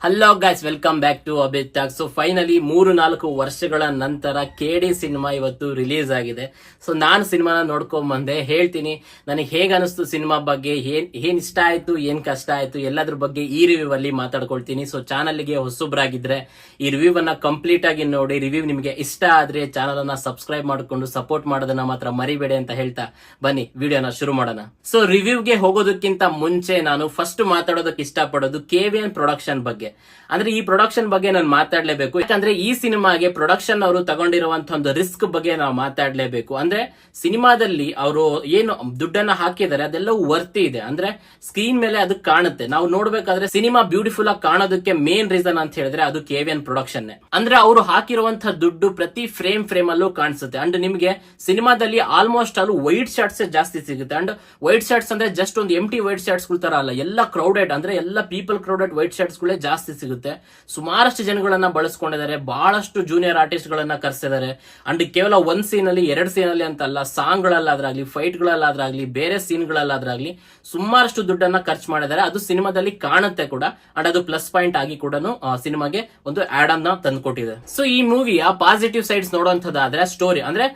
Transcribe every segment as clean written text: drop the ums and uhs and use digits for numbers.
Hello guys, welcome back to Abhith talk. So finally 3-4 ವರ್ಷಗಳ ನಂತರ KD cinema ಇವತ್ತು release ಆಗಿದೆ. ಸೊ ನಾನು ಸಿನಿಮಾನ ನೋಡ್ಕೊಂಡ್ ಬಂದೆ. ಹೇಳ್ತೀನಿ ನನಗೆ ಹೇಗೆ ಅನಿಸ್ತು ಸಿನಿಮಾ ಬಗ್ಗೆ, ಏನ್ ಇಷ್ಟ ಆಯ್ತು, ಏನ್ ಕಷ್ಟ ಆಯ್ತು, ಎಲ್ಲದ್ರ ಬಗ್ಗೆ ಈ ರಿವ್ಯೂ ಅಲ್ಲಿ ಮಾತಾಡ್ಕೊಳ್ತೀನಿ. ಸೊ ಚಾನಲ್ಗೆ ಹೊಸಬ್ರಾಗಿದ್ರೆ ಈ ರಿವ್ಯೂ ಅನ್ನ ಕಂಪ್ಲೀಟ್ ಆಗಿ ನೋಡಿ. ರಿವ್ಯೂ ನಿಮಗೆ ಇಷ್ಟ ಆದ್ರೆ ಚಾನಲ್ ಅನ್ನ ಸಬ್ಸ್ಕ್ರೈಬ್ ಮಾಡ್ಕೊಂಡು ಸಪೋರ್ಟ್ ಮಾಡೋದನ್ನ ಮಾತ್ರ ಮರಿಬೇಡಿ ಅಂತ ಹೇಳ್ತಾ ಬನ್ನಿ ವಿಡಿಯೋನ ಶುರು ಮಾಡೋಣ. ಸೊ ರಿವ್ಯೂಗೆ ಹೋಗೋದಕ್ಕಿಂತ ಮುಂಚೆ ನಾನು ಫಸ್ಟ್ ಮಾತಾಡೋದಕ್ಕೆ ಇಷ್ಟಪಡೋದು KVN ಪ್ರೊಡಕ್ಷನ್ ಬಗ್ಗೆ. ಅಂದ್ರೆ ಈ ಪ್ರೊಡಕ್ಷನ್ ಬಗ್ಗೆ ನಾನು ಮಾತಾಡ್ಲೇಬೇಕು. ಯಾಕಂದ್ರೆ ಈ ಸಿನಿಮಾಗೆ ಪ್ರೊಡಕ್ಷನ್ ಅವರು ತಗೊಂಡಿರುವಂತಹ ಒಂದು ರಿಸ್ಕ್ ಬಗ್ಗೆ ನಾವು ಮಾತಾಡ್ಲೇಬೇಕು. ಅಂದ್ರೆ ಸಿನಿಮಾದಲ್ಲಿ ಅವರು ಏನು ದುಡ್ಡನ್ನ ಹಾಕಿದ್ದಾರೆ ಅದೆಲ್ಲವೂ ವರ್ತಿ ಇದೆ. ಅಂದ್ರೆ ಸ್ಕ್ರೀನ್ ಮೇಲೆ ಅದು ಕಾಣುತ್ತೆ. ನಾವು ನೋಡ್ಬೇಕಾದ್ರೆ ಸಿನಿಮಾ ಬ್ಯೂಟಿಫುಲ್ ಆಗಿ ಕಾಣೋದಕ್ಕೆ ಮೇನ್ ರೀಸನ್ ಅಂತ ಹೇಳಿದ್ರೆ ಅದು KVN ಪ್ರೊಡಕ್ಷನ್. ಅಂದ್ರೆ ಅವರು ಹಾಕಿರುವಂತಹ ದುಡ್ಡು ಪ್ರತಿ ಫ್ರೇಮ್ ಅಲ್ಲೂ ಕಾಣಿಸುತ್ತೆ. ಅಂಡ್ ನಿಮ್ಗೆ ಸಿನಿಮಾದಲ್ಲಿ ಆಲ್ಮೋಸ್ಟ್ ಅಲ್ಲಿ ವೈಟ್ ಶಾರ್ಟ್ಸ್ ಜಾಸ್ತಿ ಸಿಗುತ್ತೆ. ಅಂಡ್ ವೈಟ್ ಶಾರ್ಟ್ಸ್ ಅಂದ್ರೆ ಜಸ್ಟ್ ಒಂದು ಎಂಟಿ ವೈಟ್ ಶಾರ್ಟ್ಸ್ ತರ ಅಲ್ಲ, ಎಲ್ಲ ಕ್ರೌಡೆಡ್, ಅಂದ್ರೆ ಎಲ್ಲ ಪೀಪಲ್ ಕ್ರೌಡೆಡ್ ವೈಟ್ ಶಾರ್ಟ್ಸ್ ಗಳೇ ಜಾಸ್ತಿ ಸಿಗುತ್ತೆ. ಸುಮಾರಷ್ಟು ಜನಗಳನ್ನ ಬಳಸ್ಕೊಂಡಿದ್ದಾರೆ, ಬಹಳಷ್ಟು ಜೂನಿಯರ್ ಆರ್ಟಿಸ್ಟ್ ಗಳನ್ನ ಕರೆಸಿದ್ದಾರೆ. ಅಂಡ್ ಕೇವಲ ಒಂದ್ ಸೀನ್ ಅಲ್ಲಿ 2 ಸೀನ್ ಅಲ್ಲಿ ಅಂತಲ್ಲ, ಸಾಂಗ್ ಗಳಲ್ಲಾದ್ರಾಗ್ಲಿ, ಫೈಟ್ ಗಳಲ್ಲಾದ್ರಾಗ್ಲಿ, ಬೇರೆ ಸೀನ್ ಗಳಲ್ಲಾದ್ರಾಗ್ಲಿ ಸುಮಾರಷ್ಟು ದುಡ್ಡನ್ನ ಖರ್ಚು ಮಾಡಿದ್ದಾರೆ. ಅದು ಸಿನಿಮಾದಲ್ಲಿ ಕಾಣುತ್ತೆ ಕೂಡ. ಅಂಡ್ ಅದು ಪ್ಲಸ್ ಪಾಯಿಂಟ್ ಆಗಿ ಕೂಡ ಸಿನಿಮಾಗೆ ಒಂದು ಆಡ್ ಆನ್ ತಂದ್ಕೊಟ್ಟಿದೆ. ಸೊ ಈ ಮೂವಿಯ ಪಾಸಿಟಿವ್ ಸೈಡ್ಸ್ ನೋಡುವಂತದ್ದಾದ್ರೆ ಸ್ಟೋರಿ, ಅಂದ್ರೆ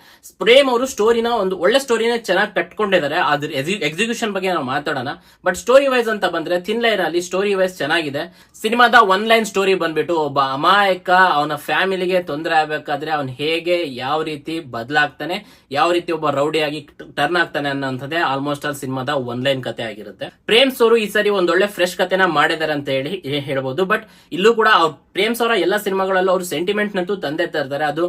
ಪ್ರೇಮ್ ಅವರು ಸ್ಟೋರಿನ ಒಂದು ಒಳ್ಳೆ ಸ್ಟೋರಿನ ಚೆನ್ನಾಗಿ ಕಟ್ಕೊಂಡಿದ್ದಾರೆ. ಅದ್ರ ಎಕ್ಸಿಕ್ಯೂಷನ್ ಬಗ್ಗೆ ನಾವು ಮಾತಾಡೋಣ. ಬಟ್ ಸ್ಟೋರಿ ವೈಸ್ ಅಂತ ಬಂದ್ರೆ ಥಿನ್ ಲೈನ್ ಅಲ್ಲಿ ಸ್ಟೋರಿ ವೈಸ್ ಚೆನ್ನಾಗಿದೆ. ಸಿನಿಮಾದ ಒನ್ ಲೈನ್ ಸ್ಟೋರಿ ಬಂದ್ಬಿಟ್ಟು ಒಬ್ಬ ಅಮಾಯಕ ಅವನ ಫ್ಯಾಮಿಲಿಗೆ ತೊಂದರೆ ಆಗ್ಬೇಕಾದ್ರೆ ಅವನ್ ಹೇಗೆ ಯಾವ ರೀತಿ ಬದಲಾಗ್ತಾನೆ, ಯಾವ ರೀತಿ ಒಬ್ಬ ರೌಡಿಯಾಗಿ ಟರ್ನ್ ಆಗ್ತಾನೆ ಅನ್ನೋಂಥದ್ದೇ ಆಲ್ಮೋಸ್ಟ್ ಆಲ್ ಸಿನಿಮಾದ ಒನ್ ಲೈನ್ ಕತೆ ಆಗಿರುತ್ತೆ. ಪ್ರೇಮ್ಸ್ ಅವರು ಈ ಸರಿ ಒಂದೊಳ್ಳೆ ಫ್ರೆಶ್ ಕತೆನ ಮಾಡಿದಾರೆ ಅಂತ ಹೇಳ್ಬೋದು. ಬಟ್ ಇಲ್ಲೂ ಕೂಡ ಪ್ರೇಮ್ಸ್ ಅವರ ಎಲ್ಲ ಸಿನಿಮಾಗಳಲ್ಲೂ ಅವರು ಸೆಂಟಿಮೆಂಟ್ ನಂತೂ ತಂದೆ ತರ್ತಾರೆ. ಅದು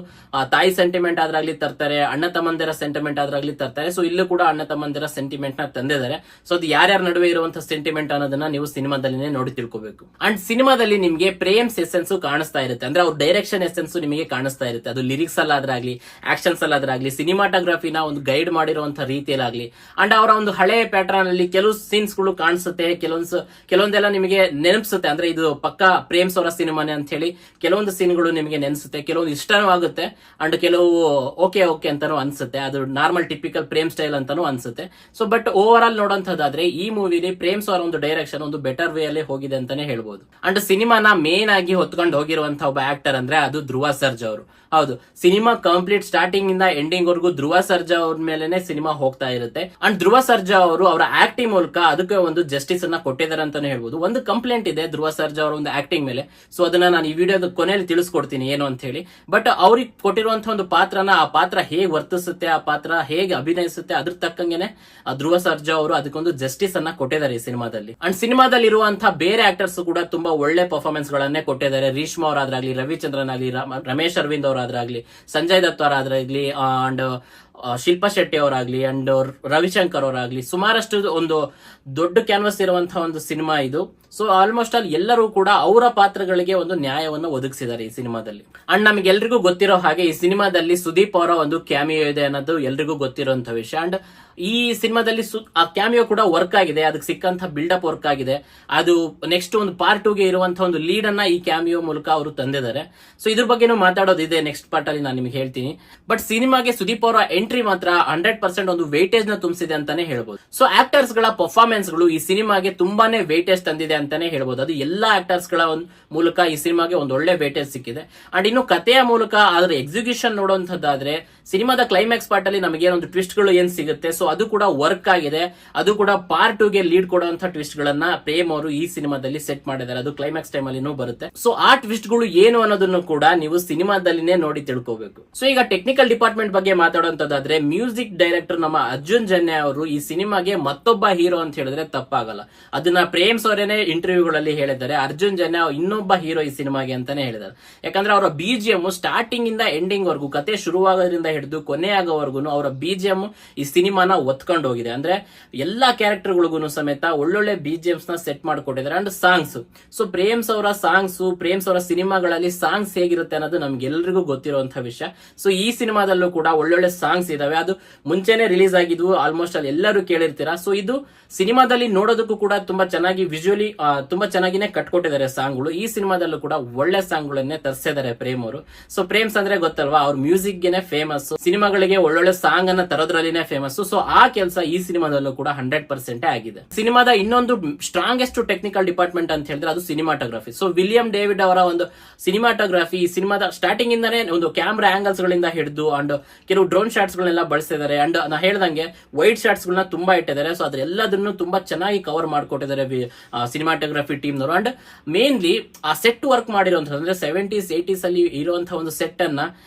ತಾಯಿ ಸೆಂಟಿಮೆಂಟ್ ಆದ್ರಾಗ್ಲಿ ತರ್ತಾರೆ, ಅಣ್ಣ ತಮ್ಮಂದಿರ ಸೆಂಟಿಮೆಂಟ್ ಆದ್ರಾಗ್ಲಿ ತರ್ತಾರೆ. ಸೊ ಇಲ್ಲೂ ಕೂಡ ಅಣ್ಣ ತಮ್ಮಂದಿರ ಸೆಂಟಿಮೆಂಟ್ ನ ತಂದಿದ್ದಾರೆ. ಸೊ ಅದು ಯಾರ್ಯಾರ ನಡುವೆ ಇರುವಂತಹ ಸೆಂಟಿಮೆಂಟ್ ಅನ್ನೋದನ್ನ ನೀವು ಸಿನಿಮಾದಲ್ಲಿನೇ ನೋಡಿ ತಿಳ್ಕೋಬೇಕು. ಅಂಡ್ ಸಿನಿಮಾದಲ್ಲಿ ನಿಮ್ಗೆ ಪ್ರೇಮ್ಸ್ ಎಸೆನ್ಸ್ ಕಾಣಿಸ್ತಾ ಇರುತ್ತೆ. ಅಂದ್ರೆ ಅವ್ರ ಡೈರೆಕ್ಷನ್ ಎಸೆನ್ಸ್ ನಿಮಗೆ ಕಾಣಿಸ್ತಾ ಇರುತ್ತೆ. ಅದು ಲಿರಿಕ್ಸ್ ಅಲ್ಲಾದ್ರಾಗ್ಲಿ, ಆಕ್ಷನ್ಸ್ ಅಲ್ಲಾದ್ರಾಗ್ಲಿ, ಸಿನಿಮಾಟೋಗ್ರಫಿನ ಒಂದು ಗೈಡ್ ಮಾಡಿರುವಂತಹ ರೀತಿಯಲ್ಲಾಗ್ಲಿ. ಅಂಡ್ ಅವರ ಒಂದು ಹಳೆ ಪ್ಯಾಟರ್ನ್ ಅಲ್ಲಿ ಕೆಲವು ಸೀನ್ಸ್ ಗಳು ಕಾಣಿಸುತ್ತೆ, ಕೆಲವೊಂದೆಲ್ಲ ನಿಮಗೆ ನೆನಪಿಸುತ್ತೆ. ಅಂದ್ರೆ ಇದು ಪಕ್ಕಾ ಪ್ರೇಮ್ಸ್ ಅವರ ಸಿನಿಮಾನೇ ಅಂತ ಹೇಳಿ ಕೆಲವೊಂದು ಸೀನ್ಗಳು ನಿಮಗೆ ನೆನೆಸುತ್ತೆ, ಕೆಲವೊಂದು ಇಷ್ಟನೂ ಆಗುತ್ತೆ. ಅಂಡ್ ಕೆಲವು ಓಕೆ ಅಂತಾನು ಅನ್ಸುತ್ತೆ. ಅದು ನಾರ್ಮಲ್ ಟಿಪಿಕಲ್ ಪ್ರೇಮ್ ಸ್ಟೈಲ್ ಅಂತಾನು ಅನ್ಸುತ್ತೆ. ಸೊ ಬಟ್ ಓವರ್ ಆಲ್ ನೋಡುವಂತದ್ದಾದ್ರೆ ಈ ಮೂವಿಲಿ ಪ್ರೇಮ್ಸ್ ಅವರ ಒಂದು ಡೈರೆಕ್ಷನ್ ಒಂದು ಬೆಟರ್ ವೇ ಅಲ್ಲಿ ಹೋಗಿದೆ ಅಂತಾನೆ ಹೇಳ್ಬೋದು. ಅಂಡ್ ಸಿನಿಮಾನ ಮೇನ್ ಆಗಿ ಹೊತ್ಕೊಂಡು ಹೋಗಿರುವಂತಹ ಒಬ್ಬ ಆಕ್ಟರ್ ಅಂದ್ರೆ ಅದು ಧ್ರುವ ಸರ್ಜಾ ಅವರು. ಹೌದು, ಸಿನಿಮಾ ಕಂಪ್ಲೀಟ್ ಸ್ಟಾರ್ಟಿಂಗ್ ಇಂದ ಎಂಡಿಂಗ್ ವರ್ಗೂ ಧ್ರುವ ಸರ್ಜಾ ಅವ್ರ ಮೇಲೆನೆ ಸಿನಿಮಾ ಹೋಗ್ತಾ ಇರುತ್ತೆ. ಅಂಡ್ ಧ್ರುವ ಸರ್ಜಾ ಅವರು ಅವರ ಆಕ್ಟಿಂಗ್ ಮೂಲಕ ಅದಕ್ಕೆ ಒಂದು ಜಸ್ಟಿಸ್ ಅನ್ನ ಕೊಟ್ಟಿದ್ದಾರೆ ಅಂತಾನೆ ಹೇಳ್ಬೋದು. ಒಂದು ಕಂಪ್ಲೇಂಟ್ ಇದೆ ಧ್ರುವ ಸರ್ಜಾ ಅವರ ಒಂದು ಆಕ್ಟಿಂಗ್ ಮೇಲೆ. ಸೊ ಅದನ್ನ ನಾನು ಈ ವಿಡಿಯೋದ ಕೊನೆಯಲ್ಲಿ ತಿಳಿಸ್ಕೊಡ್ತೀನಿ ಏನು ಅಂತ ಹೇಳಿ. ಬಟ್ ಅವ್ರಿಗೆ ಕೊಟ್ಟಿರುವಂತಹ ಒಂದು ಪಾತ್ರನ, ಆ ಪಾತ್ರ ಹೇಗೆ ವರ್ತಿಸುತ್ತೆ, ಆ ಪಾತ್ರ ಹೇಗೆ ಅಭಿನಯಿಸುತ್ತೆ, ಅದ್ರ ತಕ್ಕಂಗೆನೆ ಧ್ರುವ ಸರ್ಜಾ ಅವರು ಅದಕ್ಕೊಂದು ಜಸ್ಟಿಸ್ ಅನ್ನ ಕೊಟ್ಟಿದ್ದಾರೆ ಈ ಸಿನಿಮಾದಲ್ಲಿ. ಅಂಡ್ ಸಿನಿಮಾದಲ್ಲಿ ಇರುವಂತಹ ಬೇರೆ ಆಕ್ಟರ್ಸ್ ಕೂಡ ತುಂಬಾ ಒಳ್ಳೆ ಪರ್ಫಾರ್ಮೆನ್ಸ್ ಗಳನ್ನೇ ಕೊಟ್ಟಿದ್ದಾರೆ. ರೇಷ್ಮಾ ಅವರಾದ್ರಾಗ್ಲಿ, ರವಿಚಂದ್ರನ್ ಆಗ್ಲಿ, ರಮೇಶ್ ಅರವಿಂದ್ ಅವರಾದ್ರಾಗ್ಲಿ, ಸಂಜಯ್ ದತ್ ಅವರಾದ್ರಾಗ್ಲಿ, ಅಂಡ್ ಶಿಲ್ಪಾ ಶೆಟ್ಟಿ ಅವರಾಗ್ಲಿ, ಅಂಡ್ ರವಿಶಂಕರ್ ಅವರಾಗ್ಲಿ, ಸುಮಾರಷ್ಟು ಒಂದು ದೊಡ್ಡ ಕ್ಯಾನ್ವಸ್ ಇರುವಂತಹ ಒಂದು ಸಿನಿಮಾ ಇದು. ಸೊ ಆಲ್ಮೋಸ್ಟ್ ಆಲ್ ಎಲ್ಲರೂ ಕೂಡ ಅವರ ಪಾತ್ರಗಳಿಗೆ ಒಂದು ನ್ಯಾಯವನ್ನು ಒದಗಿಸಿದ್ದಾರೆ ಈ ಸಿನಿಮಾದಲ್ಲಿ. ಅಂಡ್ ನಮಗೆಲ್ರಿಗೂ ಗೊತ್ತಿರೋ ಹಾಗೆ ಈ ಸಿನಿಮಾದಲ್ಲಿ ಸುದೀಪ್ ಅವರ ಒಂದು ಕ್ಯಾಮಿಯೋ ಇದೆ ಅನ್ನೋದು ಎಲ್ರಿಗೂ ಗೊತ್ತಿರುವಂತಹ ವಿಷಯ. ಅಂಡ್ ಈ ಸಿನಿಮಾದಲ್ಲಿ ಆ ಕ್ಯಾಮಿಯೋ ಕೂಡ ವರ್ಕ್ ಆಗಿದೆ, ಅದಕ್ಕೆ ಸಿಕ್ಕಂತ ಬಿಲ್ಡಪ್ ವರ್ಕ್ ಆಗಿದೆ. ಅದು ನೆಕ್ಸ್ಟ್ ಒಂದು ಪಾರ್ಟ್ 2ಗೆ ಇರುವಂತಹ ಒಂದು ಲೀಡ್ ಅನ್ನ ಈ ಕ್ಯಾಮಿಯೋ ಮೂಲಕ ಅವರು ತಂದಿದ್ದಾರೆ. ಸೊ ಇದ್ರ ಬಗ್ಗೆನೂ ಮಾತಾಡೋದಿದೆ ನೆಕ್ಸ್ಟ್ ಪಾರ್ಟ್ ಅಲ್ಲಿ, ನಾನು ನಿಮ್ಗೆ ಹೇಳ್ತೀನಿ. ಬಟ್ ಸಿನಿಮಾಗೆ ಸುದೀಪ್ ಅವರ ಎಂಟ್ರಿ ಮಾತ್ರ 100% ಒಂದು ವೇಟೇಜ್ ನ ತುಂಬಿಸಿದೆ ಅಂತಾನೆ ಹೇಳ್ಬೋದು. ಸೊ ಆಕ್ಟರ್ಸ್ ಗಳ ಪರ್ಫಾರ್ಮೆನ್ಸ್ ಗಳು ಈ ಸಿನಿಮಾಗೆ ತುಂಬಾನೇ ವೇಟೇಜ್ ತಂದಿದೆ ಅಂತಾನೆ ಹೇಳ್ಬೋದು. ಅದು ಎಲ್ಲಾ ಆಕ್ಟರ್ಸ್ ಗಳ ಮೂಲಕ ಈ ಸಿನಿಮಾಗೆ ಒಂದು ಒಳ್ಳೆ ವೇಟೇಜ್ ಸಿಕ್ಕಿದೆ. ಅಂಡ್ ಇನ್ನು ಕಥೆಯ ಮೂಲಕ ಅದರ ಎಕ್ಸಿಕ್ಯೂಷನ್ ನೋಡುವಂತದ್ದಾದ್ರೆ ಸಿನಿಮಾದ ಕ್ಲೈಮ್ಯಾಕ್ಸ್ ಪಾರ್ಟ್ ಅಲ್ಲಿ ನಮಗೆ ಒಂದು ಟ್ವಿಸ್ಟ್ ಗಳು ಏನ್ ಸಿಗುತ್ತೆ, ಸೊ ಅದು ಕೂಡ ವರ್ಕ್ ಆಗಿದೆ. ಅದು ಕೂಡ ಪಾರ್ಟ್ 2ಗೆ ಲೀಡ್ ಕೊಡುವಂತಹ ಟ್ವಿಸ್ಟ್ ಗಳನ್ನ ಪ್ರೇಮ್ ಅವರು ಈ ಸಿನಿಮಾದಲ್ಲಿ ಸೆಟ್ ಮಾಡಿದ್ದಾರೆ. ಅದು ಕ್ಲೈಮ್ಯಾಕ್ಸ್ ಟೈಮ್ ಅಲ್ಲಿ ಬರುತ್ತೆ. ಸೊ ಆ ಟ್ವಿಸ್ಟ್ ಗಳು ಏನು ಅನ್ನೋದನ್ನು ಕೂಡ ನೀವು ಸಿನಿಮಾದಲ್ಲಿನೇ ನೋಡಿ ತಿಳ್ಕೋಬೇಕು. ಸೊ ಈಗ ಟೆಕ್ನಿಕಲ್ ಡಿಪಾರ್ಟ್ಮೆಂಟ್ ಬಗ್ಗೆ ಮಾತಾಡುವಂತದ್ದಾದ್ರೆ ಮ್ಯೂಸಿಕ್ ಡೈರೆಕ್ಟರ್ ನಮ್ಮ ಅರ್ಜುನ್ ಜನ್ಯ ಅವರು ಈ ಸಿನಿಮಾಗೆ ಮತ್ತೊಬ್ಬ ಹೀರೋ ಅಂತ ಹೇಳಿದ್ರೆ ತಪ್ಪಾಗಲ್ಲ. ಅದನ್ನ ಪ್ರೇಮ್ಸ್ ಅವರೇನೆ ಇಂಟರ್ವ್ಯೂಗಳಲ್ಲಿ ಹೇಳಿದ್ದಾರೆ. ಅರ್ಜುನ್ ಜನ್ಯ ಇನ್ನೊಬ್ಬ ಹೀರೋ ಈ ಸಿನಿಮಾಗೆ ಅಂತಾನೆ ಹೇಳಿದ್ದಾರೆ. ಯಾಕಂದ್ರೆ ಅವರ BGM ಸ್ಟಾರ್ಟಿಂಗ್ ಇಂದ ಎಂಡಿಂಗ್ ವರ್ಗೂ, ಕತೆ ಶುರುವಾಗೋದ್ರಿಂದ ಹಿಡಿದು ಕೊನೆಯಾಗೋವರೆಗೂ ಅವರ BGM ಈ ಸಿನಿಮಾನ ಒತ್ಕೊಂಡು ಹೋಗಿದೆ. ಅಂದ್ರೆ ಎಲ್ಲಾ ಕ್ಯಾರೆಕ್ಟರ್ಗಳಿಗೂ ಸಮೇತ ಒಳ್ಳೊಳ್ಳೆ BGMs ನ ಸೆಟ್ ಮಾಡಿಕೊಟ್ಟಿದ್ದಾರೆ. ಅಂಡ್ ಸಾಂಗ್ಸ್, ಸೊ ಪ್ರೇಮ್ಸ್ ಅವರ ಸಾಂಗ್ಸ್, ಪ್ರೇಮ್ಸ್ ಅವರ ಸಿನಿಮಾಗಳಲ್ಲಿ ಸಾಂಗ್ಸ್ ಹೇಗಿರುತ್ತೆ ಅನ್ನೋದು ನಮ್ಗೆಲ್ರಿಗೂ ಗೊತ್ತಿರುವಂತಹ ವಿಷಯ. ಸೊ ಈ ಸಿನಿಮಾದಲ್ಲೂ ಕೂಡ ಒಳ್ಳೊಳ್ಳೆ ಸಾಂಗ್ಸ್ ಸಾಂಗ್ಸ್ ಇದಾವೆ, ಅದು ಮುಂಚೆನೆ ರಿಲೀಸ್ ಆಗಿದ್ವು, ಆಲ್ಮೋಸ್ಟ್ ಅಲ್ಲಿ ಎಲ್ಲರೂ ಕೇಳಿರ್ತೀರಾ. ಸೊ ಇದು ಸಿನಿಮಾದಲ್ಲಿ ನೋಡೋದಕ್ಕೂ ಕೂಡ ತುಂಬಾ ಚೆನ್ನಾಗಿ ವಿಜುವಲಿ ತುಂಬಾ ಚೆನ್ನಾಗಿನೇ ಕಟ್ಕೊಟ್ಟಿದ್ದಾರೆ ಸಾಂಗ್ಗಳು. ಈ ಸಿನಿಮಾದಲ್ಲೂ ಕೂಡ ಒಳ್ಳೆ ಸಾಂಗ್ಗಳನ್ನೇ ತರಿಸಿದ್ದಾರೆ ಪ್ರೇಮ್ ಅವರು. ಸೊ ಪ್ರೇಮ್ಸ್ ಅಂದ್ರೆ ಗೊತ್ತಲ್ವಾ, ಅವ್ರ ಮ್ಯೂಸಿಕ್ ಗೆನೆ ಫೇಮಸ್, ಸಿನಿಮಾಗಳಿಗೆ ಒಳ್ಳೊಳ್ಳೆ ಸಾಂಗ್ ಅನ್ನ ತರೋದ್ರಲ್ಲಿನೇ ಫೇಮಸ್. ಸೊ ಆ ಕೆಲಸ ಈ ಸಿನಿಮಾದಲ್ಲೂ ಕೂಡ 100% ಆಗಿದೆ. ಸಿನಿಮಾದ ಇನ್ನೊಂದು ಸ್ಟ್ರಾಂಗೆಸ್ಟ್ ಟೆಕ್ನಿಕಲ್ ಡಿಪಾರ್ಟ್ಮೆಂಟ್ ಅಂತ ಹೇಳಿದ್ರೆ ಅದು ಸಿನಿಮಾಟೋಗ್ರಫಿ. ಸೊ ವಿಲಿಯಂ ಡೇವಿಡ್ ಅವರ ಒಂದು ಸಿನಿಮಾಟೋಗ್ರಫಿ ಈ ಸಿನಿಮಾದ ಸ್ಟಾರ್ಟಿಂಗ್ ಇಂದಾನೇ ಒಂದು ಕ್ಯಾಮ್ರಾ ಆಂಗಲ್ಸ್ ಗಳಿಂದ ಹಿಡಿದು ಅಂಡ್ ಕೆಲವು ಡ್ರೋನ್ ಶಾಟ್ಸ್ ಗಳನ್ನೆಲ್ಲ ಬಳಸಿದ್ದಾರೆ. ಅಂಡ್ ನಾ ಹೇಳ್ದಂಗೆ ವೈಡ್ ಶಾಟ್ಸ್ ಗಳನ್ನ ತುಂಬಾ ಇಟ್ಟಿದ್ದಾರೆ. ಸೊ ಅದ್ರೆಲ್ಲದನ್ನು ತುಂಬಾ ಚೆನ್ನಾಗಿ ಕವರ್ ಮಾಡ್ಕೊಟ್ಟಿದ್ದಾರೆ ಸಿನಿಮಾಟೋಗ್ರಫಿ ಟೀಮ್ ನವರು. ಅಂಡ್ ಮೇನ್ಲಿ ಆ ಸೆಟ್ ವರ್ಕ್ ಮಾಡಿರುವಂತಹ ಅಂದ್ರೆ 70s 80s ಅಲ್ಲಿ ಇರುವಂತಹ ಒಂದು ಸೆಟ್ ಅನ್ನ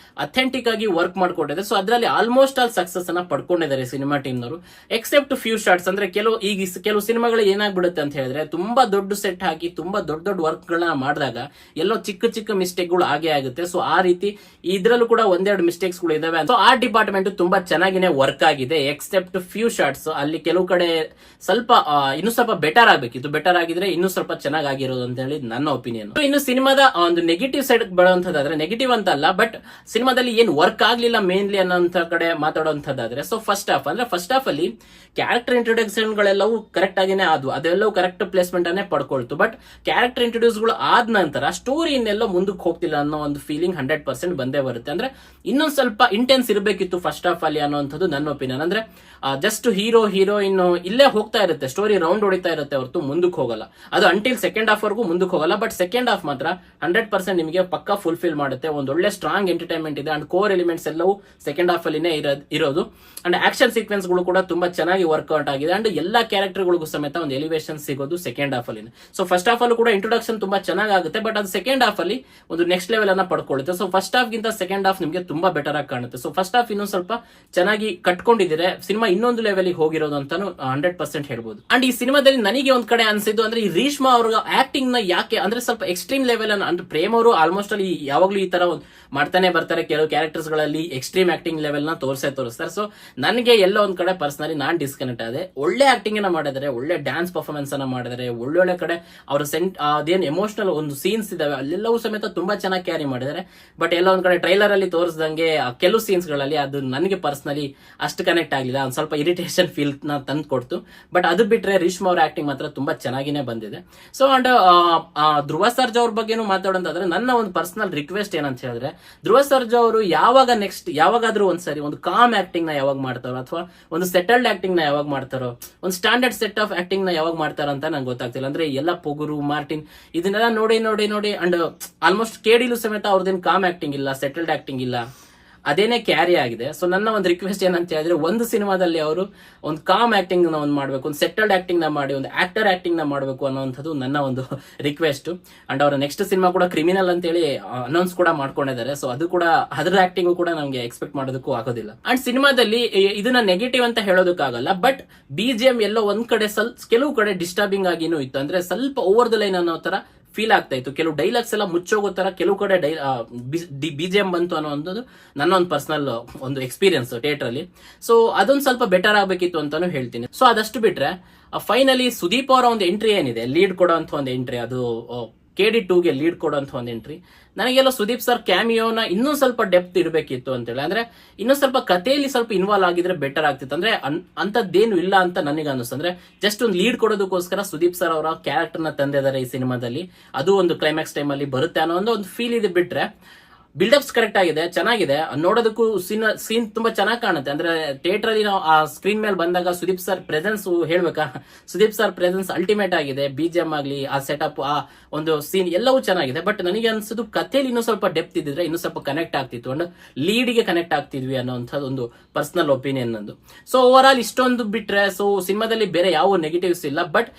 ಅಥೆಂಟಿಕ್ ಆಗಿ ವರ್ಕ್ ಮಾಡ್ಕೊಟ್ಟಿದ್ದಾರೆ. ಸೊ ಅದರಲ್ಲಿ ಆಲ್ಮೋಸ್ಟ್ ಆಲ್ ಸಕ್ಸಸ್ ಅನ್ನ ಪಡ್ಕೊಂಡಿದ್ದಾರೆ ಸಿನಿಮಾ ಟೀಮ್ ನವರು, ಎಕ್ಸೆಪ್ಟ್ ಫ್ಯೂ ಶಾಟ್ಸ್. ಅಂದ್ರೆ ಕೆಲವು ಸಿನಿಮಾಗಳು ಏನಾಗ್ಬಿಡುತ್ತೆ ಅಂತ ಹೇಳಿದ್ರೆ ತುಂಬಾ ದೊಡ್ಡ ಸೆಟ್ ಹಾಕಿ ತುಂಬಾ ದೊಡ್ಡ ದೊಡ್ಡ ವರ್ಕ್ ಗಳನ್ನ ಮಾಡಿದಾಗ ಎಲ್ಲೋ ಚಿಕ್ಕ ಚಿಕ್ಕ ಮಿಸ್ಟೇಕ್ ಗಳು ಆಗೇ ಆಗುತ್ತೆ. ಸೊ ಆ ರೀತಿ ಇದ್ರಲ್ಲೂ ಕೂಡ ಒಂದೆರಡು ಮಿಸ್ಟೇಕ್ಸ್ ಗಳು ಇದಾವೆ. ಸೊ ಆ ಡಿಪಾರ್ಟ್ಮೆಂಟ್ ತುಂಬಾ ಚೆನ್ನಾಗಿನೇ ವರ್ಕ್ ಆಗಿದೆ, ಎಕ್ಸೆಪ್ಟ್ ಫ್ಯೂ ಶಾಟ್ಸ್. ಅಲ್ಲಿ ಕೆಲವು ಕಡೆ ಸ್ವಲ್ಪ ಇನ್ನೂ ಸ್ವಲ್ಪ ಬೆಟರ್ ಆಗ್ಬೇಕಿತ್ತು, ಬೆಟರ್ ಆಗಿದ್ರೆ ಇನ್ನೂ ಸ್ವಲ್ಪ ಚೆನ್ನಾಗಿರೋದು ಅಂತ ಹೇಳಿ ನನ್ನ ಒಪಿನಿಯನ್. ಇನ್ನು ಸಿನಿಮಾದ ಒಂದು ನೆಗೆಟಿವ್ ಸೈಡ್ ಬರುವಂತದ್ದಾದ್ರೆ, ನೆಗೆಟಿವ್ ಅಂತ ಅಲ್ಲ ಬಟ್ ಸಿನಿಮಾದಲ್ಲಿ ಏನ್ ವರ್ಕ್ ಆಗ್ಲಿಲ್ಲ ಮೇನ್ಲಿ ಅನ್ನೋಂತ ಕಡೆ ಮಾತಾಡುವಂತದ್ದಾದ್ರೆ, ಸೊ ಫಸ್ಟ್ ಹಾಫ್ ಅಲ್ಲಿ ಕ್ಯಾರೆಕ್ಟರ್ ಇಂಟ್ರೊಡಕ್ಷನ್ ಗಳೆಲ್ಲವೂ ಕರೆಕ್ಟ್ ಆಗಿನೇ ಆದ್ವು, ಅದೆಲ್ಲವೂ ಕರೆಕ್ಟ್ ಪ್ಲೇಸ್ಮೆಂಟ್ ಅನ್ನೇ ಪಡ್ಕೊಳ್ತು. ಬಟ್ ಕ್ಯಾರೆಕ್ಟರ್ ಇಂಟ್ರೊಡ್ಯೂಸ್ ಗಳು ಆದ ನಂತರ ಸ್ಟೋರಿ ಇನ್ನೆಲ್ಲೋ ಮುಂದಕ್ಕೆ ಹೋಗ್ತಿಲ್ಲ ಅನ್ನೋ ಒಂದು ಫೀಲಿಂಗ್ 100% ಬಂದೇ ಬರುತ್ತೆ. ಅಂದ್ರೆ ಇನ್ನೊಂದ್ ಸ್ವಲ್ಪ ಇಂಟೆನ್ಸ್ ಇರಬೇಕಿತ್ತು ಫಸ್ಟ್ ಹಾಫ್ ಅಲ್ಲಿ ಅನ್ನೋಂಥದ್ದು ನನ್ನ ಒಪಿನಿಯನ್. ಅಂದ್ರೆ ಜಸ್ಟ್ ಹೀರೋಯಿನ್ ಇಲ್ಲೇ ಹೋಗ್ತಾ ಇರುತ್ತೆ, ಸ್ಟೋರಿ ರೌಂಡ್ ಹೊಡಿತಾ ಇರುತ್ತೆ ಹೊರತು ಮುಂದಕ್ಕೆ ಹೋಗಲ್ಲ. ಅದು ಅಂಟಿಲ್ ಸೆಕೆಂಡ್ ಹಾಫ್ ವರ್ಗೂ ಮುಂದಕ್ಕೆ ಹೋಗಲ್ಲ. ಬಟ್ ಸೆಕೆಂಡ್ ಹಾಫ್ ಮಾತ್ರ 100% ನಿಮಗೆ ಪಕ್ಕಾ ಫುಲ್ಫಿಲ್ ಮಾಡುತ್ತೆ. ಒಂದು ಒಳ್ಳೆ ಸ್ಟ್ರಾಂಗ್ ಎಂಟರ್ಟೈನ್ಮೆಂಟ್ ಇದೆ ಅಂಡ್ ಕೋರ್ ಎಲಿಮೆಂಟ್ಸ್ ಎಲ್ಲವೂ ಸೆಕೆಂಡ್ ಹಾಫ್ ಅಲ್ಲಿನೇ ಇರೋದು. ಅಂಡ್ ಆಕ್ಷನ್ ಸೀಕ್ವೆನ್ಸ್ ಗಳು ಕೂಡ ತುಂಬಾ ಚೆನ್ನಾಗಿ ವರ್ಕ್ಔಟ್ ಆಗಿದೆ. ಅಂಡ್ ಎಲ್ಲಾ ಕ್ಯಾರೆಕ್ಟರ್ ಗಳಿಗೂ ಸಮೇತ ಒಂದು ಎಲಿವೇಶನ್ ಸಿಗೋದು ಸೆಕೆಂಡ್ ಹಾಫ್ ಅಲ್ಲಿ. ಸೊ ಫಸ್ಟ್ ಹಾಫ್ ಅಲ್ಲೂ ಕೂಡ ಇಂಟ್ರೊಡಕ್ಷನ್ ತುಂಬಾ ಚೆನ್ನಾಗುತ್ತೆ, ಬಟ್ ಅದು ಸೆಕೆಂಡ್ ಹಾಫ್ ಅಲ್ಲಿ ಒಂದು ನೆಕ್ಸ್ಟ್ ಲೆವೆಲ್ ಅನ್ನ ಪಡ್ಕೊಳ್ಳುತ್ತೆ. ಸೊ ಫಸ್ಟ್ ಹಾಫ್ ಗಿಂತ ಸೆಕೆಂಡ್ ಹಾಫ್ ನಿಮಗೆ ತುಂಬಾ ಬೆಟರ್ ಆಗಿ ಕಾಣುತ್ತೆ. ಸೊ ಫಸ್ಟ್ ಹಾಫ್ ಇನ್ನೊಂದು ಸ್ವಲ್ಪ ಚೆನ್ನಾಗಿ ಕಟ್ಕೊಂಡಿದ್ರೆ ಸಿನಿಮಾ ಇನ್ನೊಂದು ಲೆವೆಲ್ ಹೋಗಿರೋದು ಅಂತಾನು 100% ಹೇಳ್ಬೋದು. ಅಂಡ್ ಈ ಸಿನಿಮಾದಲ್ಲಿ ನನಗೆ ಒಂದ್ ಕಡೆ ಅನ್ಸಿದ್ದು ಅಂದ್ರೆ ಈ ರೇಷ್ಮಾ ಅವ್ರ ಆಕ್ಟಿಂಗ್ ನ ಯಾಕೆ ಅಂದ್ರೆ ಸ್ವಲ್ಪ ಎಕ್ಸ್ಟ್ರೀಮ್ ಲೆವೆಲ್ ಅಂದ್ರೆ ಪ್ರೇಮ್ ಅವರು ಆಲ್ಮೋಸ್ಟ್ ಅಲ್ಲಿ ಯಾವಾಗ್ಲೂ ಈ ತರ ಮಾಡ್ತಾನೆ ಬರ್ತಾರೆ, ಕೆಲವು ಕ್ಯಾರೆಕ್ಟರ್ಸ್ ಗಳಲ್ಲಿ ಎಕ್ಸ್ಟ್ರೀಮ್ ಆಕ್ಟಿಂಗ್ ಲೆವೆಲ್ ನ ತೋರಿಸ್ತಾರೆ. ಸೊ ನನಗೆ ಎಲ್ಲ ಒಂದ್ ಕಡೆ ಪರ್ಸನಲಿ ನಾನ್ ಡಿಸ್ಕನೆಕ್ಟ್ ಆದೆ. ಒಳ್ಳೆ ಆಕ್ಟಿಂಗ್ ಅನ್ನ ಮಾಡಿದರೆ, ಒಳ್ಳೆ ಡ್ಯಾನ್ಸ್ ಪರ್ಫಾರ್ಮೆನ್ಸ್ ಅನ್ನ ಮಾಡಿದರೆ, ಒಳ್ಳೊಳ್ಳೆ ಕಡೆ ಅವರ ಅದೇನ್ ಎಮೋಷನಲ್ ಒಂದು ಸೀನ್ಸ್ ಇದಾವೆ ಅಲ್ಲೆಲ್ಲವೂ ಸಮೇತ ತುಂಬಾ ಚೆನ್ನಾಗಿ ಕ್ಯಾರಿ ಮಾಡಿದ್ದಾರೆ. ಬಟ್ ಎಲ್ಲ ಒಂದ್ ಕಡೆ ಟ್ರೈಲರ್ ಅಲ್ಲಿ ತೋರಿಸಿದಂಗೆ ಕೆಲವು ಸೀನ್ಸ್ ಗಳಲ್ಲಿ ಅದು ನನಗೆ ಪರ್ಸನಲಿ ಅಷ್ಟು ಕನೆಕ್ಟ್ ಆಗಲಿಲ್ಲ, ಒಂದ್ ಸ್ವಲ್ಪ ಇರಿಟೇಷನ್ ಫೀಲ್ ನ ತಂದು ಕೊಡ್ತು. ಬಟ್ ಅದು ಬಿಟ್ರೆ ರೇಷ್ಮಾ ಅವರ ಆಕ್ಟಿಂಗ್ ಮಾತ್ರ ತುಂಬಾ ಚೆನ್ನಾಗಿನೇ ಬಂದಿದೆ. ಸೊ ಅಂಡ್ ಧ್ರುವ ಸರ್ಜಾ ಅವ್ರ ಬಗ್ಗೆನೂ ಮಾತಾಡೋದಾದ್ರೆ ನನ್ನ ಒಂದು ಪರ್ಸನಲ್ ರಿಕ್ವೆಸ್ಟ್ ಏನಂತ ಹೇಳಿದ್ರೆ, ಧ್ರುವ ಸರ್ಜಾ ಅವರು ಯಾವಾಗಾದ್ರೂ ಒಂದ್ಸರಿ ಒಂದು ಕಾಮ್ ಆಕ್ಟಿಂಗ್ ನ ಯಾವಾಗ ಮಾಡ್ತಾರೋ ಅಥವಾ ಒಂದು ಸೆಟಲ್ಡ್ ಆಕ್ಟಿಂಗ್ ನ ಯಾವಾಗ ಮಾಡ್ತಾರೋ, ಒಂದು ಸ್ಟ್ಯಾಂಡರ್ಡ್ ಸೆಟ್ ಆಫ್ ಆಕ್ಟಿಂಗ್ ನ ಯಾವಾಗ ಮಾಡ್ತಾರೋ ಅಂತ ನಂಗೆ ಗೊತ್ತಾಗ್ತಿಲ್ಲ. ಅಂದ್ರೆ ಎಲ್ಲ ಪೊಗುರು ಮಾರ್ಟಿನ್ ಇದನ್ನೆಲ್ಲ ನೋಡಿ ಅಂಡ್ ಆಲ್ಮೋಸ್ಟ್ ಕೇಡಿಲು ಸಮೇತ ಅವ್ರದ್ದೇನು ಕಾಮ್ ಆಕ್ಟಿಂಗ್ ಇಲ್ಲ, ಸೆಟಲ್ಡ್ ಆಕ್ಟಿಂಗ್ ಇಲ್ಲ, ಅದೇನೆ ಕ್ಯಾರಿ ಆಗಿದೆ. ಸೊ ನನ್ನ ಒಂದು ರಿಕ್ವೆಸ್ಟ್ ಏನಂತ ಹೇಳಿದ್ರೆ, ಒಂದು ಸಿನಿಮಾದಲ್ಲಿ ಅವರು ಒಂದು ಕಾಮ್ ಆಕ್ಟಿಂಗ್ ನ ಒಂದು ಮಾಡಬೇಕು, ಒಂದು ಸೆಟಲ್ಡ್ ಆಕ್ಟಿಂಗ್ ನ ಮಾಡಿ ಒಂದು ಆಕ್ಟರ್ ಆಕ್ಟಿಂಗ್ ನ ಮಾಡಬೇಕು ಅನ್ನೋಂಥದ್ದು ನನ್ನ ಒಂದು ರಿಕ್ವೆಸ್ಟ್. ಅಂಡ್ ಅವರ ನೆಕ್ಸ್ಟ್ ಸಿನಿಮಾ ಕೂಡ ಕ್ರಿಮಿನಲ್ ಅಂತ ಹೇಳಿ ಅನೌನ್ಸ್ ಕೂಡ ಮಾಡ್ಕೊಂಡಿದ್ದಾರೆ. ಸೊ ಅದು ಕೂಡ ಅದರ ಆಕ್ಟಿಂಗ್ ಕೂಡ ನಮಗೆ ಎಕ್ಸ್ಪೆಕ್ಟ್ ಮಾಡೋದಕ್ಕೂ ಆಗೋದಿಲ್ಲ. ಅಂಡ್ ಸಿನಿಮಾದಲ್ಲಿ ಇದನ್ನ ನೆಗೆಟಿವ್ ಅಂತ ಹೇಳೋದಕ್ಕಾಗಲ್ಲ, ಬಟ್ BGM ಎಲ್ಲೋ ಒಂದ್ ಕಡೆ ಕೆಲವು ಕಡೆ ಡಿಸ್ಟರ್ಬಿಂಗ್ ಆಗಿನೂ ಇತ್ತು. ಅಂದ್ರೆ ಸ್ವಲ್ಪ ಓವರ್ ದ ಲೈನ್ ಅನ್ನೋ ತರ ಫೀಲ್ ಆಗ್ತಾ ಇತ್ತು. ಕೆಲವು ಡೈಲಾಗ್ಸ್ ಎಲ್ಲ ಮುಚ್ಚೋಗೋ ತರ ಕೆಲವು ಕಡೆ BGM ಬಂತು ಅನ್ನೋ ನನ್ನ ಒಂದು ಪರ್ಸನಲ್ ಒಂದು ಎಕ್ಸ್ಪೀರಿಯನ್ಸ್ ಥಿಯೇಟರ್ ಅಲ್ಲಿ. ಸೊ ಅದೊಂದು ಸ್ವಲ್ಪ ಬೆಟರ್ ಆಗಬೇಕಿತ್ತು ಅಂತಾನು ಹೇಳ್ತೀನಿ. ಸೊ ಅದಷ್ಟು ಬಿಟ್ರೆ ಫೈನಲಿ ಸುದೀಪ್ ಅವರ ಒಂದು ಎಂಟ್ರಿ ಏನಿದೆ, ಲೀಡ್ ಕೊಡುವಂತ ಒಂದು ಎಂಟ್ರಿ, ಅದು KD2ಗೆ ಲೀಡ್ ಕೊಡುವಂತ ಒಂದು ಎಂಟ್ರಿ, ನನಗೆಲ್ಲ ಸುದೀಪ್ ಸರ್ ಕ್ಯಾಮಿಯೋನ ಇನ್ನೂ ಸ್ವಲ್ಪ ಡೆಪ್ತ್ ಇರಬೇಕಿತ್ತು ಅಂತೇಳಿ. ಅಂದ್ರೆ ಇನ್ನೂ ಸ್ವಲ್ಪ ಕಥೆಯಲ್ಲಿ ಸ್ವಲ್ಪ ಇನ್ವಾಲ್ವ್ ಆಗಿದ್ರೆ ಬೆಟರ್ ಆಗ್ತಿತ್ತು. ಅಂದ್ರೆ ಅಂತದ್ದೇನು ಇಲ್ಲ ಅಂತ ನನಗೆ ಅನಿಸ್ತು. ಅಂದ್ರೆ ಜಸ್ಟ್ ಒಂದು ಲೀಡ್ ಕೊಡೋದಕ್ಕೋಸ್ಕರ ಸುದೀಪ್ ಸರ್ ಅವರ ಕ್ಯಾರೆಕ್ಟರ್ ನ ತಂದಿದ್ದಾರೆ ಈ ಸಿನಿಮಾದಲ್ಲಿ, ಅದು ಒಂದು ಕ್ಲೈಮ್ಯಾಕ್ಸ್ ಟೈಮ್ ಅಲ್ಲಿ ಬರುತ್ತೆ ಅನ್ನೋ ಒಂದು ಫೀಲ್ ಇದೆ. ಬಿಟ್ರೆ ಬಿಲ್ಡಪ್ಸ್ ಕರೆಕ್ಟ್ ಆಗಿದೆ, ಚೆನ್ನಾಗಿದೆ, ನೋಡೋದಕ್ಕೂ ಸೀನ್ ತುಂಬಾ ಚೆನ್ನಾಗಿ ಕಾಣುತ್ತೆ. ಅಂದ್ರೆ ಥಿಯೇಟರ್ ಅಲ್ಲಿ ನಾವು ಆ ಸ್ಕ್ರೀನ್ ಮೇಲೆ ಬಂದಾಗ ಸುದೀಪ್ ಸರ್ ಪ್ರೆಸೆನ್ಸ್ ಹೇಳ್ಬೇಕಾ, ಸುದೀಪ್ ಸರ್ ಪ್ರೆಸೆನ್ಸ್ ಅಲ್ಟಿಮೇಟ್ ಆಗಿದೆ. BGM ಆಗ್ಲಿ, ಆ ಸೆಟಪ್, ಆ ಒಂದು ಸೀನ್ ಎಲ್ಲವೂ ಚೆನ್ನಾಗಿದೆ. ಬಟ್ ನನಗೆ ಅನ್ಸುದು ಕಥೆಯಲ್ಲಿ ಇನ್ನೂ ಸ್ವಲ್ಪ ಡೆಪ್ತ್ ಇದ್ದಿದ್ರೆ ಇನ್ನೂ ಸ್ವಲ್ಪ ಕನೆಕ್ಟ್ ಆಗ್ತಿತ್ತು ಅಂಡ್ ಲೀಡ್ಗೆ ಕನೆಕ್ಟ್ ಆಗ್ತಿದ್ವಿ ಅನ್ನೋಂಥದ್ದು ಒಂದು ಪರ್ಸನಲ್ ಒಪಿನಿಯನ್ ನಂದು. ಸೊ ಓವರ್ ಆಲ್ ಇಷ್ಟೊಂದು ಬಿಟ್ರೆ ಸೊ ಸಿನಿಮಾದಲ್ಲಿ ಬೇರೆ ಯಾವ ನೆಗೆಟಿವ್ಸ್ ಇಲ್ಲ. ಬಟ್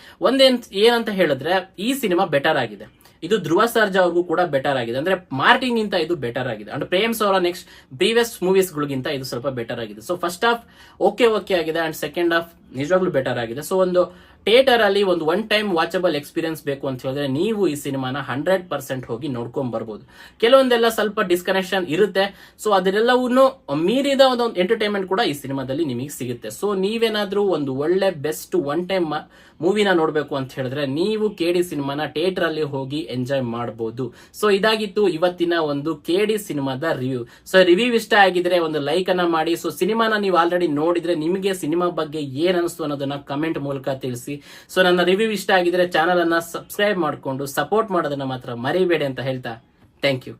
ಏನಂತ ಹೇಳಿದ್ರೆ ಈ ಸಿನಿಮಾ ಬೆಟರ್ ಆಗಿದೆ. ಇದು ಧ್ರುವ ಸರ್ಜಾ ಅವ್ರಿಗೂ ಕೂಡ ಬೆಟರ್ ಆಗಿದೆ. ಅಂದ್ರೆ ಮಾರ್ಟಿನ್ ಗಿಂತ ಇದು ಬೆಟರ್ ಆಗಿದೆ. ಅಂಡ್ ಪ್ರೇಮ್ಸ್ ಅವರ ನೆಕ್ಸ್ಟ್ ಪ್ರೀವಿಯಸ್ ಮೂವೀಸ್ ಗಳಿಗಿಂತ ಇದು ಸ್ವಲ್ಪ ಬೆಟರ್ ಆಗಿದೆ. ಸೊ ಫಸ್ಟ್ ಹಾಫ್ ಓಕೆ ಆಗಿದೆ ಅಂಡ್ ಸೆಕೆಂಡ್ ಹಾಫ್ ನಿಜವಾಗ್ಲೂ ಬೆಟರ್ ಆಗಿದೆ. ಸೊ ಒಂದು ಥಿಯೇಟರ್ ಅಲ್ಲಿ ಒಂದು ಒನ್ ಟೈಮ್ ವಾಚಬಲ್ ಎಕ್ಸ್ಪೀರಿಯನ್ಸ್ ಬೇಕು ಅಂತ ಹೇಳಿದ್ರೆ ನೀವು ಈ ಸಿನಿಮಾನ 100% ಹೋಗಿ ನೋಡ್ಕೊಂಡ್ ಬರ್ಬೋದು. ಕೆಲವೊಂದೆಲ್ಲ ಸ್ವಲ್ಪ ಡಿಸ್ಕನೆಕ್ಷನ್ ಇರುತ್ತೆ, ಸೊ ಅದೆಲ್ಲವನ್ನೂ ಮೀರಿದ ಒಂದು ಎಂಟರ್ಟೈನ್ಮೆಂಟ್ ಕೂಡ ಈ ಸಿನಿಮಾದಲ್ಲಿ ನಿಮಗೆ ಸಿಗುತ್ತೆ. ಸೊ ನೀವೇನಾದ್ರೂ ಒಂದು ಒಳ್ಳೆ ಬೆಸ್ಟ್ ಒನ್ ಟೈಮ್ ಮೂವಿನ ನೋಡ್ಬೇಕು ಅಂತ ಹೇಳಿದ್ರೆ ನೀವು ಕೆಡಿ ಸಿನಿಮಾನ ಥಿಯೇಟರ್ ಅಲ್ಲಿ ಹೋಗಿ ಎಂಜಾಯ್ ಮಾಡಬಹುದು. ಸೊ ಇದಾಗಿತ್ತು ಇವತ್ತಿನ ಒಂದು ಕೆಡಿ ಸಿನಿಮಾದ ರಿವ್ಯೂ. ಸೊ ರಿವ್ಯೂ ಇಷ್ಟ ಆಗಿದ್ರೆ ಒಂದು ಲೈಕ್ ಅನ್ನ ಮಾಡಿ. ಸೊ ಸಿನಿಮಾನ ನೀವು ಆಲ್ರೆಡಿ ನೋಡಿದ್ರೆ ನಿಮಗೆ ಸಿನಿಮಾ ಬಗ್ಗೆ ಏನ್ ಅನಿಸ್ತು ಅನ್ನೋದನ್ನ ಕಮೆಂಟ್ ಮೂಲಕ ತಿಳಿಸಿ. ಸೊ ನನ್ನ ರಿವ್ಯೂ ಇಷ್ಟ ಆಗಿದ್ರೆ ಚಾನಲ್ ಅನ್ನ ಸಬ್ಸ್ಕ್ರೈಬ್ ಮಾಡಿಕೊಂಡು ಸಪೋರ್ಟ್ ಮಾಡೋದನ್ನ ಮಾತ್ರ ಮರಿಬೇಡಿ ಅಂತ ಹೇಳ್ತಾ ಥ್ಯಾಂಕ್ ಯು.